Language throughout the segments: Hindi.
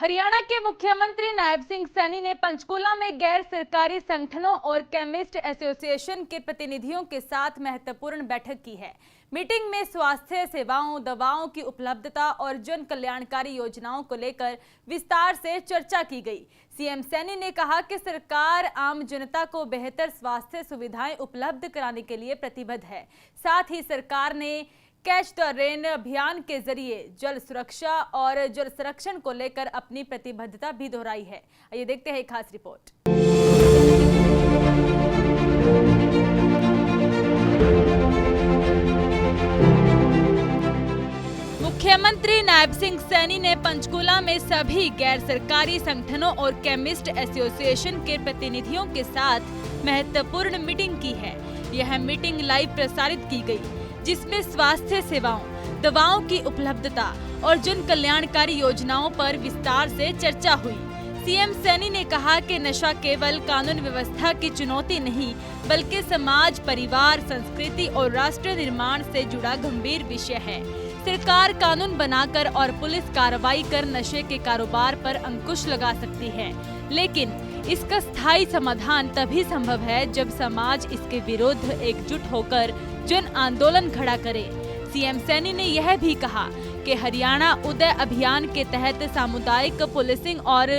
हरियाणा के मुख्यमंत्री नायब सिंह सैनी ने पंचकूला में गैर सरकारी संगठनों और केमिस्ट एसोसिएशन के प्रतिनिधियों के साथ महत्वपूर्ण बैठक की है। मीटिंग में स्वास्थ्य सेवाओं, दवाओं की उपलब्धता और जन कल्याणकारी योजनाओं को लेकर विस्तार से चर्चा की गई। सीएम सैनी ने कहा कि सरकार आम जनता को बेहतर स्वास्थ्य सुविधाएं उपलब्ध कराने के लिए प्रतिबद्ध है। साथ ही सरकार ने कैच द रेन अभियान के जरिए जल सुरक्षा और जल संरक्षण को लेकर अपनी प्रतिबद्धता भी दोहराई है। आइए देखते हैं एक खास रिपोर्ट। मुख्यमंत्री नायब सिंह सैनी ने पंचकूला में सभी गैर सरकारी संगठनों और केमिस्ट एसोसिएशन के प्रतिनिधियों के साथ महत्वपूर्ण मीटिंग की है। यह मीटिंग लाइव प्रसारित की गई, जिसमें स्वास्थ्य सेवाओं, दवाओं की उपलब्धता और जन कल्याणकारी योजनाओं पर विस्तार से चर्चा हुई। सीएम सैनी ने कहा कि नशा केवल कानून व्यवस्था की चुनौती नहीं, बल्कि समाज, परिवार, संस्कृति और राष्ट्र निर्माण से जुड़ा गंभीर विषय है। सरकार कानून बनाकर और पुलिस कार्रवाई कर नशे के कारोबार पर अंकुश लगा सकती है, लेकिन इसका स्थायी समाधान तभी संभव है जब समाज इसके विरुद्ध एकजुट होकर जन आंदोलन खड़ा करे। सीएम सैनी ने यह भी कहा कि हरियाणा उदय अभियान के तहत सामुदायिक पुलिसिंग और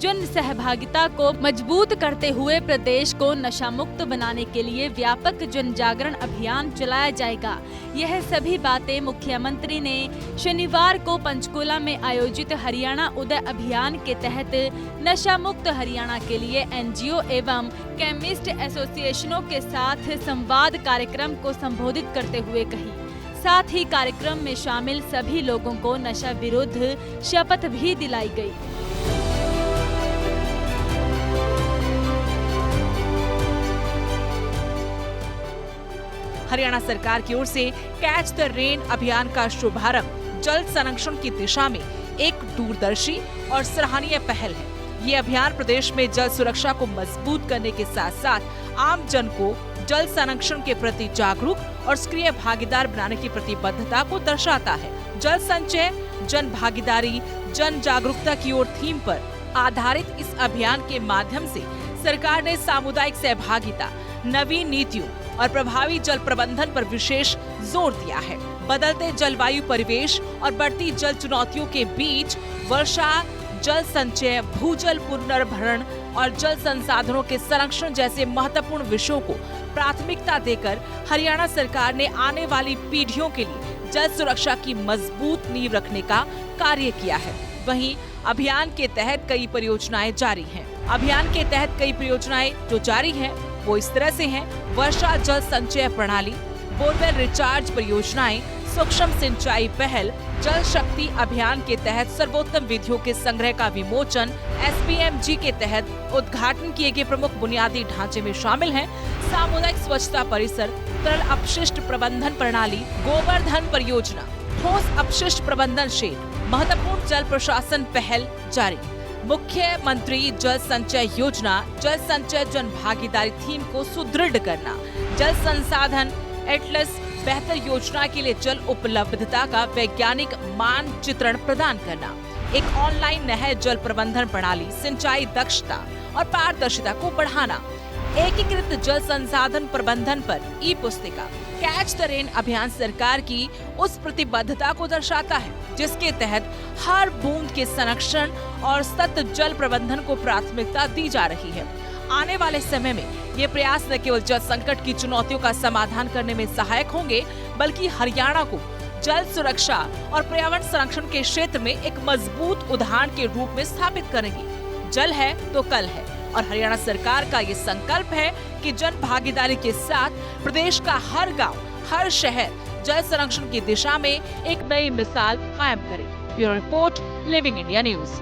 जन सहभागिता को मजबूत करते हुए प्रदेश को नशा मुक्त बनाने के लिए व्यापक जन जागरण अभियान चलाया जाएगा। यह सभी बातें मुख्यमंत्री ने शनिवार को पंचकूला में आयोजित हरियाणा उदय अभियान के तहत नशा मुक्त हरियाणा के लिए एनजीओ एवं केमिस्ट एसोसिएशनों के साथ संवाद कार्यक्रम को संबोधित करते हुए कही। साथ ही कार्यक्रम में शामिल सभी लोगों को नशा विरुद्ध शपथ भी दिलाई गई। हरियाणा सरकार की ओर से कैच द रेन अभियान का शुभारंभ जल संरक्षण की दिशा में एक दूरदर्शी और सराहनीय पहल है। ये अभियान प्रदेश में जल सुरक्षा को मजबूत करने के साथ साथ आम जन को जल संरक्षण के प्रति जागरूक और सक्रिय भागीदार बनाने की प्रतिबद्धता को दर्शाता है। जल संचय, जन भागीदारी, जन जागरूकता की ओर थीम पर आधारित इस अभियान के माध्यम से सरकार ने सामुदायिक सहभागिता, नवीन नीतियों और प्रभावी जल प्रबंधन पर विशेष जोर दिया है। बदलते जलवायु परिवेश और बढ़ती जल चुनौतियों के बीच वर्षा, जल संचय, भूजल पुनर्भरण और जल संसाधनों के संरक्षण जैसे महत्वपूर्ण विषयों को प्राथमिकता देकर हरियाणा सरकार ने आने वाली पीढ़ियों के लिए जल सुरक्षा की मजबूत नींव रखने का कार्य किया है। वहीं अभियान के तहत कई परियोजनाएं जारी हैं। अभियान के तहत कई परियोजनाएं जो जारी हैं वो इस तरह से हैं: वर्षा जल संचय प्रणाली, बोरवेल रिचार्ज परियोजनाएं, सूक्ष्म सिंचाई पहल, जल शक्ति अभियान के तहत सर्वोत्तम विधियों के संग्रह का विमोचन, एसपीएमजी के तहत उद्घाटन किए गए प्रमुख बुनियादी ढांचे में शामिल हैं सामुदायिक स्वच्छता परिसर, तरल अपशिष्ट प्रबंधन प्रणाली, गोवर्धन परियोजना, ठोस अपशिष्ट प्रबंधन शेड, महत्वपूर्ण जल प्रशासन पहल जारी। मुख्यमंत्री जल संचय योजना, जल संचय जन भागीदारी थीम को सुदृढ़ करना, जल संसाधन एटलस, बेहतर योजना के लिए जल उपलब्धता का वैज्ञानिक मानचित्रण प्रदान करना, एक ऑनलाइन नहर जल प्रबंधन प्रणाली, सिंचाई दक्षता और पारदर्शिता को बढ़ाना, एकीकृत जल संसाधन प्रबंधन पर ई पुस्तिका। कैच द रेन अभियान सरकार की उस प्रतिबद्धता को दर्शाता है जिसके तहत हर बूंद के संरक्षण और सतत जल प्रबंधन को प्राथमिकता दी जा रही है। आने वाले समय में ये प्रयास न केवल जल संकट की चुनौतियों का समाधान करने में सहायक होंगे, बल्कि हरियाणा को जल सुरक्षा और पर्यावरण संरक्षण के क्षेत्र में एक मजबूत उदाहरण के रूप में स्थापित करेंगे। जल है तो कल है और हरियाणा सरकार का ये संकल्प है कि जन भागीदारी के साथ प्रदेश का हर गांव, हर शहर जल संरक्षण की दिशा में एक नई मिसाल कायम करे। Bureau report, living India news.